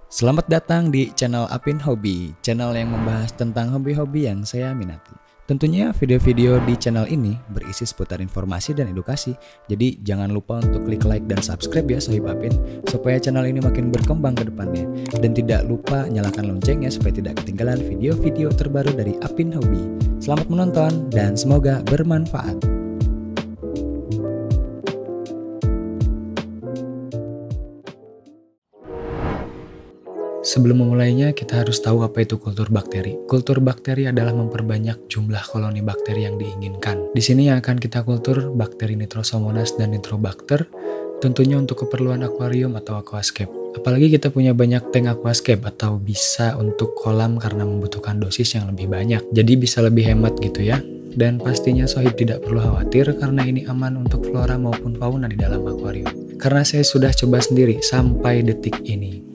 Selamat datang di channel Apin Hobi, channel yang membahas tentang hobi-hobi yang saya minati. Tentunya video-video di channel ini berisi seputar informasi dan edukasi, jadi jangan lupa untuk klik like dan subscribe ya Sohib Apin, supaya channel ini makin berkembang ke depannya. Dan tidak lupa nyalakan loncengnya supaya tidak ketinggalan video-video terbaru dari Apin Hobi. Selamat menonton dan semoga bermanfaat. Sebelum memulainya, kita harus tahu apa itu kultur bakteri. Kultur bakteri adalah memperbanyak jumlah koloni bakteri yang diinginkan. Di sini yang akan kita kultur bakteri Nitrosomonas dan Nitrobacter, tentunya untuk keperluan akuarium atau aquascape. Apalagi kita punya banyak tank aquascape atau bisa untuk kolam karena membutuhkan dosis yang lebih banyak. Jadi bisa lebih hemat gitu ya. Dan pastinya Sohib tidak perlu khawatir karena ini aman untuk flora maupun fauna di dalam akuarium. Karena saya sudah coba sendiri sampai detik ini.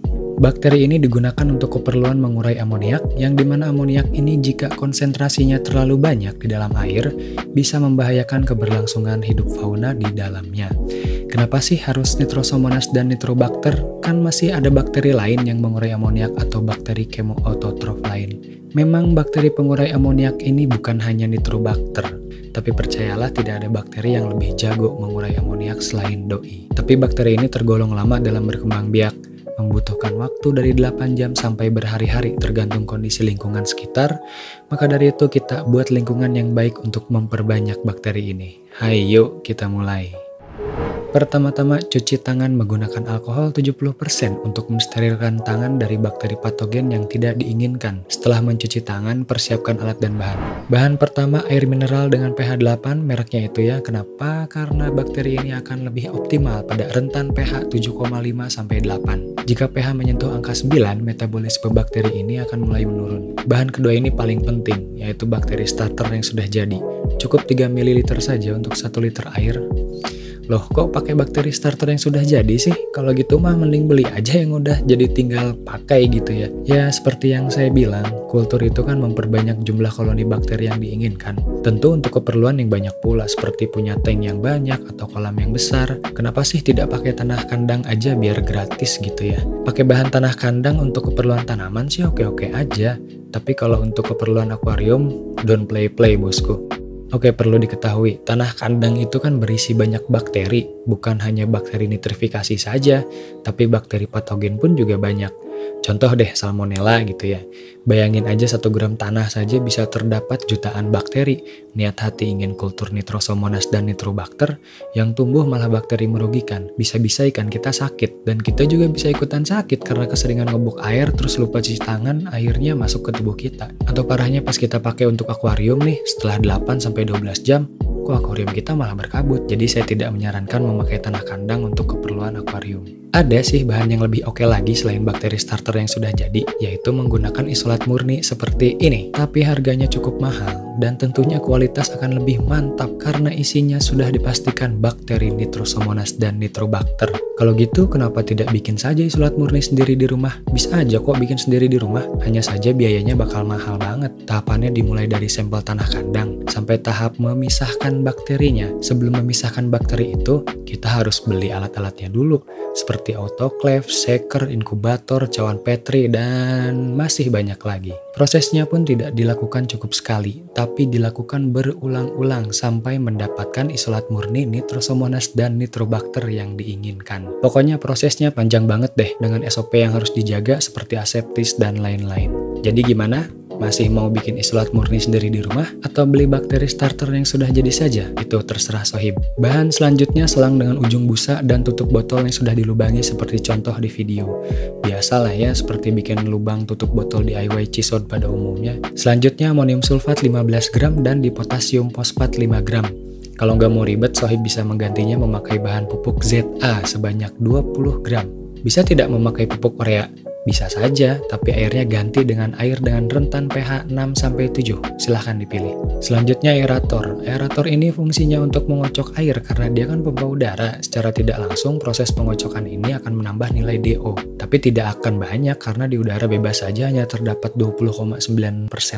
Bakteri ini digunakan untuk keperluan mengurai amoniak, yang dimana amoniak ini jika konsentrasinya terlalu banyak di dalam air, bisa membahayakan keberlangsungan hidup fauna di dalamnya. Kenapa sih harus Nitrosomonas dan Nitrobacter? Kan masih ada bakteri lain yang mengurai amoniak atau bakteri kemoautotrof lain. Memang bakteri pengurai amoniak ini bukan hanya Nitrobacter, tapi percayalah tidak ada bakteri yang lebih jago mengurai amoniak selain doi. Tapi bakteri ini tergolong lama dalam berkembang biak, membutuhkan waktu dari 8 jam sampai berhari-hari tergantung kondisi lingkungan sekitar. Maka dari itu kita buat lingkungan yang baik untuk memperbanyak bakteri ini. Hai yuk kita mulai. Pertama-tama cuci tangan menggunakan alkohol 70% untuk mensterilkan tangan dari bakteri patogen yang tidak diinginkan. Setelah mencuci tangan, persiapkan alat dan bahan. Bahan pertama air mineral dengan pH 8, mereknya itu ya. Kenapa? Karena bakteri ini akan lebih optimal pada rentan pH 7,5 sampai 8. Jika pH menyentuh angka 9, metabolisme bakteri ini akan mulai menurun. Bahan kedua ini paling penting, yaitu bakteri starter yang sudah jadi. Cukup 3 ml saja untuk 1 liter air. Loh, kok pakai bakteri starter yang sudah jadi sih? Kalau gitu mah mending beli aja yang udah jadi tinggal pakai gitu ya. Ya, seperti yang saya bilang, kultur itu kan memperbanyak jumlah koloni bakteri yang diinginkan. Tentu untuk keperluan yang banyak pula, seperti punya tank yang banyak atau kolam yang besar. Kenapa sih tidak pakai tanah kandang aja biar gratis gitu ya? Pakai bahan tanah kandang untuk keperluan tanaman sih oke-oke aja. Tapi kalau untuk keperluan akuarium, don't play-play bosku. Oke, perlu diketahui, tanah kandang itu kan berisi banyak bakteri, bukan hanya bakteri nitrifikasi saja, tapi bakteri patogen pun juga banyak. Contoh deh salmonella gitu ya. Bayangin aja 1 gram tanah saja bisa terdapat jutaan bakteri. Niat hati ingin kultur Nitrosomonas dan Nitrobacter, yang tumbuh malah bakteri merugikan. Bisa-bisa ikan kita sakit, dan kita juga bisa ikutan sakit karena keseringan ngebuk air terus lupa cuci tangan, airnya masuk ke tubuh kita. Atau parahnya pas kita pakai untuk akuarium nih, setelah 8-12 jam, kok akuarium kita malah berkabut. Jadi saya tidak menyarankan memakai tanah kandang untuk keperluan akuarium. Ada sih bahan yang lebih oke lagi selain bakteri starter yang sudah jadi, yaitu menggunakan isolat murni seperti ini. Tapi harganya cukup mahal dan tentunya kualitas akan lebih mantap karena isinya sudah dipastikan bakteri Nitrosomonas dan Nitrobacter. Kalau gitu kenapa tidak bikin saja isolat murni sendiri di rumah? Bisa aja kok bikin sendiri di rumah, hanya saja biayanya bakal mahal banget. Tahapannya dimulai dari sampel tanah kandang sampai tahap memisahkan bakterinya. Sebelum memisahkan bakteri itu, kita harus beli alat-alatnya dulu, seperti autoclave, shaker, inkubator, cawan petri, dan masih banyak lagi. Prosesnya pun tidak dilakukan cukup sekali, tapi dilakukan berulang-ulang sampai mendapatkan isolat murni Nitrosomonas dan Nitrobacter yang diinginkan. Pokoknya prosesnya panjang banget deh dengan SOP yang harus dijaga seperti aseptis dan lain-lain. Jadi gimana? Masih mau bikin isolat murni sendiri di rumah atau beli bakteri starter yang sudah jadi saja? Itu terserah Sohib. Bahan selanjutnya selang dengan ujung busa dan tutup botol yang sudah dilubangi seperti contoh di video. Biasalah ya, seperti bikin lubang tutup botol DIY Cisod pada umumnya. Selanjutnya amonium sulfat 15 gram dan dipotasium fosfat 5 gram. Kalau nggak mau ribet, Sohib bisa menggantinya memakai bahan pupuk ZA sebanyak 20 gram. Bisa tidak memakai pupuk urea? Bisa saja, tapi airnya ganti dengan air dengan rentan pH 6-7. Silahkan dipilih. Selanjutnya aerator. Aerator ini fungsinya untuk mengocok air karena dia kan pompa udara. Secara tidak langsung proses pengocokan ini akan menambah nilai DO. Tapi tidak akan banyak karena di udara bebas saja hanya terdapat 20,9%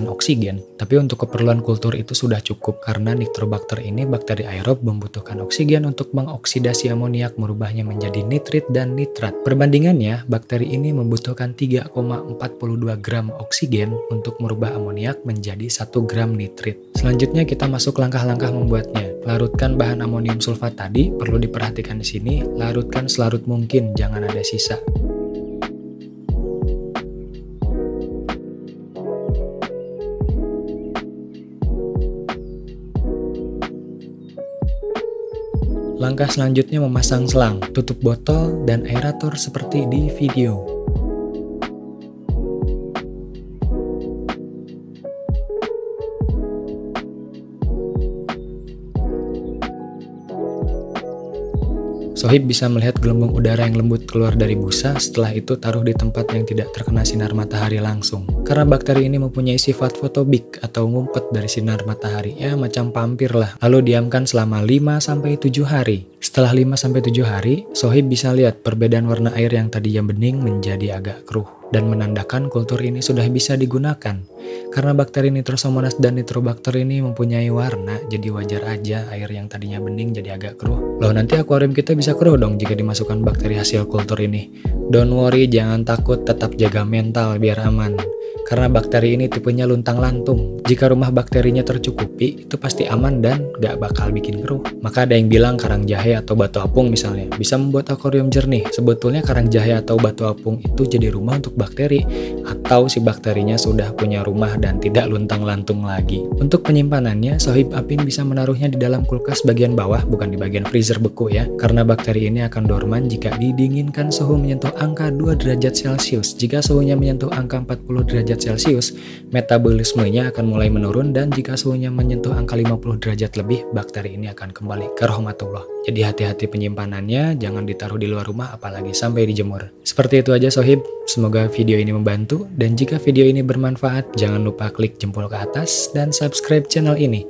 oksigen. Tapi untuk keperluan kultur itu sudah cukup karena Nitrobacter ini bakteri aerob membutuhkan oksigen untuk mengoksidasi amoniak merubahnya menjadi nitrit dan nitrat. Perbandingannya, bakteri ini membutuhkan membutuhkan 3,42 gram oksigen untuk merubah amoniak menjadi 1 gram nitrit. Selanjutnya kita masuk langkah-langkah membuatnya. Larutkan bahan amonium sulfat tadi, perlu diperhatikan di sini, larutkan selarut mungkin, jangan ada sisa. Langkah selanjutnya memasang selang, tutup botol, dan aerator seperti di video. Sohib bisa melihat gelembung udara yang lembut keluar dari busa, setelah itu taruh di tempat yang tidak terkena sinar matahari langsung. Karena bakteri ini mempunyai sifat fotobik atau ngumpet dari sinar matahari, ya macam pampir lah. Lalu diamkan selama 5-7 hari. Setelah 5-7 hari, Sohib bisa lihat perbedaan warna air yang tadinya bening menjadi agak keruh dan menandakan kultur ini sudah bisa digunakan. Karena bakteri Nitrosomonas dan Nitrobacter ini mempunyai warna, jadi wajar aja air yang tadinya bening jadi agak keruh. Loh, nanti akuarium kita bisa keruh dong jika dimasukkan bakteri hasil kultur ini. Don't worry, jangan takut, tetap jaga mental biar aman. Karena bakteri ini tipenya luntang-lantung. Jika rumah bakterinya tercukupi, itu pasti aman dan gak bakal bikin keruh. Maka ada yang bilang karang jahe atau batu apung misalnya bisa membuat akuarium jernih. Sebetulnya karang jahe atau batu apung itu jadi rumah untuk bakteri, atau si bakterinya sudah punya rumah dan tidak luntang-lantung lagi. Untuk penyimpanannya, Sohib Apin bisa menaruhnya di dalam kulkas bagian bawah, bukan di bagian freezer beku ya. Karena bakteri ini akan dorman jika didinginkan suhu menyentuh angka 2 derajat Celcius. Jika suhunya menyentuh angka 40 derajat Celcius, metabolismenya akan mulai menurun, dan jika suhunya menyentuh angka 50 derajat lebih, bakteri ini akan kembali ke rahmatullah. Jadi hati-hati penyimpanannya, jangan ditaruh di luar rumah apalagi sampai dijemur. Seperti itu aja Sohib, semoga video ini membantu, dan jika video ini bermanfaat, jangan lupa klik jempol ke atas dan subscribe channel ini.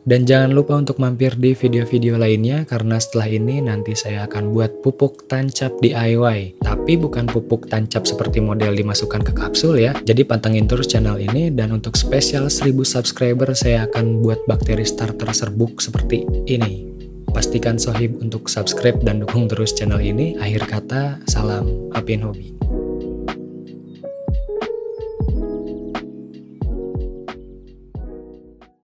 Dan jangan lupa untuk mampir di video-video lainnya, karena setelah ini nanti saya akan buat pupuk tancap DIY. Tapi bukan pupuk tancap seperti model dimasukkan ke kapsul ya. Jadi pantengin terus channel ini, dan untuk spesial 1000 subscriber saya akan buat bakteri starter serbuk seperti ini. Pastikan Sohib untuk subscribe dan dukung terus channel ini. Akhir kata, salam Apin Hobi.